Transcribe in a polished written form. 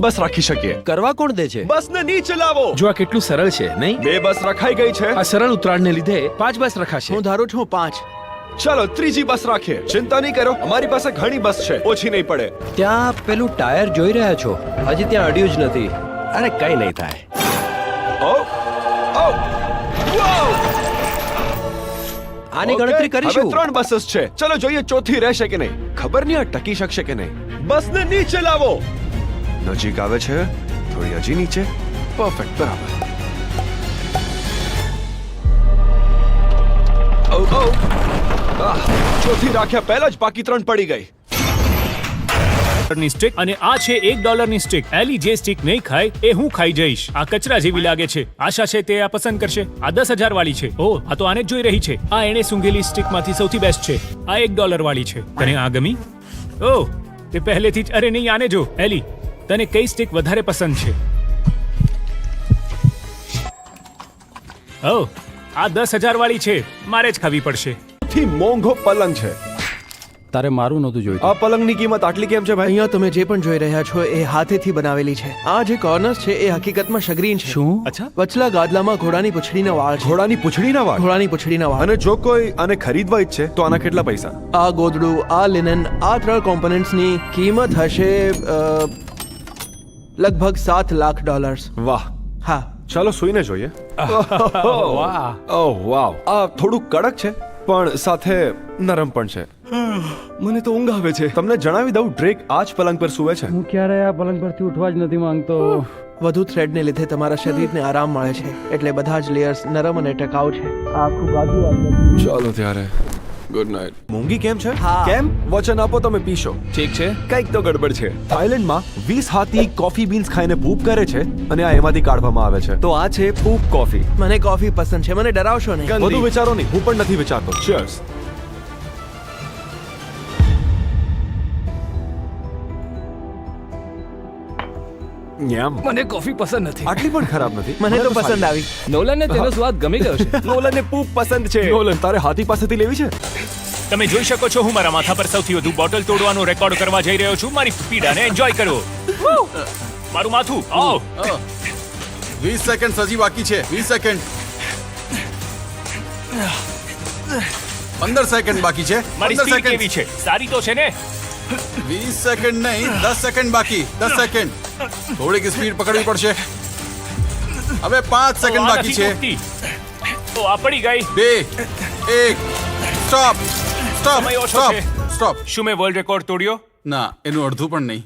બસ રાખી શકીએ. કરવા કોણ દે છે? બસને નીચે લાવો. જો આ કેટલું સરળ છે નહીં? 2 બસ રખાઈ ગઈ છે. આ સરળ ઉતરાણને લીધે 5 બસ રખાશે. હું ધારું છું 5. ચાલો ત્રીજી બસ રાખીએ. ચિંતા નહીં કરો, અમારી પાસે ઘણી બસ છે, ઓછી નહીં પડે. ત્યાં પેલું ટાયર જોઈ રહ્યા છો? હજી ત્યાં અડ્યું જ નથી. અરે કઈ નહીં થાય. ઓ ઓ વાવ! આની ગણતરી હવે કરીશું. 3 બસીસ છે. ચલો જોઈએ ચોથી રહેશે કે નહીં. ખબર નહીં આ ટકી શકશે કે નહીં. બસને નીચે લાવો. નજીક આવે છે, થોડી હજી નીચે. પરફેક્ટ, બરાબર. ઓ ઓ ચોથી રાખ્યા પહેલા જ બાકી 3 પડી ગઈ. ની સ્ટિક અને આ છે $1 સ્ટિક. એલી જે સ્ટિક નહીં ખાય એ હું ખાઈ જઈશ. આ કચરા જેવી લાગે છે. આશા છે તે આ પસંદ કરશે. આ 10,000 વાળી છે. ઓહ, આ તો આને જ જોઈ રહી છે. આ એણે સૂંઘેલી સ્ટિક માંથી સૌથી બેસ્ટ છે. આ $1 વાળી છે. તને આ ગમી? ઓહ, તે પહેલેથી જ. અરે નહીં, આને જો. એલી, તને કઈ સ્ટિક વધારે પસંદ છે? ઓહ, આ 10,000 વાળી છે. મારે જ ખાવી પડશે. સૌથી મોંઘો પલંગ છે. તારે મારું નહોતું જોઈતું. આ પલંગની કિંમત આટલી કેમ છે ભાઈ? અહીંયા તમે જે પણ જોઈ રહ્યા છો એ હાથેથી બનાવેલી છે. આ જે કોર્નર્સ છે એ હકીકતમાં શગરીન છે. શું? અચ્છા, વચલા ગાદલામાં ઘોડાની પૂંછડીના વાળ છે. ઘોડાની પૂંછડીના વાળ. ઘોડાની પૂંછડીના વાળ. અને જો કોઈ આને ખરીદવા ઈચ્છે તો આના કેટલા પૈસા? આ ગોદડું, આ લિનન, આ 3 કોમ્પોનેન્ટ્સની કિંમત હશે લગભગ $7 લાખ. વાહ, હા. ચાલો સુઈને જોઈએ. વાહ. ઓહ વાવ, આ થોડું કડક છે પણ સાથે નરમ પણ છે. મને તો ઊંઘ આવે છે. તમને જણાવી દઉં, ડ્રેક આ જ પલંગ પર સૂવે છે. હું ક્યારે આ પલંગ પરથી ઉઠવા જ નથી માંગતો. વધુ થ્રેડને લીધે તમારા શરીરને આરામ મળે છે, એટલે બધા જ લેયર્સ નરમ અને ટકાઉ છે. આ આખું ગાદલું ચાલો ત્યારે, ગુડ નાઇટ. મોંઘી કેમ છે? હા. કેમ? વચન આપો તમે પીશો. ઠીક છે. કંઈક તો ગડબડ છે. થાઈલેન્ડમાં 20 હાથી કોફી બીન્સ ખાઈને પૂપ કરે છે અને આ એમાંથી કાઢવામાં આવે છે. તો આ છે પૂપ કોફી. મને કોફી પસંદ છે. મને ડરાવશો નહીં. વધુ વિચારો નહીં, હું પણ નથી વિચારતો. ચીયર્સ. મને કોફી પસંદ નથી. આટલી પણ ખરાબ નથી. મને તો પસંદ આવી. નોલનને તેનો સ્વાદ ગમી ગયો છે. નોલનને પૂપ પસંદ છે. નોલન, તારે હાથી પાસેથી લેવી છે? તમે જોઈ શકો છો, હું મારા માથા પર સૌથી વધુ બોટલ તોડવાનો રેકોર્ડ કરવા જઈ રહ્યો છું. મારી પીડાને એન્જોય કરો. મારું માથું. આવ. 20 સેકન્ડ હજી બાકી છે. 20 સેકન્ડ. 15 સેકન્ડ બાકી છે. મારી 15 સ્પીડ કેવી સેકન્ડ. છે? સારી તો છે ને? 20 સેકન્ડ નહીં, 10 સેકન્ડ બાકી. 10 સેકન્ડ. થોડીક સ્પીડ પકડવી પડશે. હવે 5 સેકન્ડ આ બાકી નથી છે. તૂટતી. તો આ પડી ગઈ. 2 1 સ્ટોપ. સ્ટોપ. સમય ઓછો સ્ટોપ. છે. સ્ટોપ. શું મેં વર્લ્ડ રેકોર્ડ તોડ્યો? ના, એનું અડધું પણ નહીં.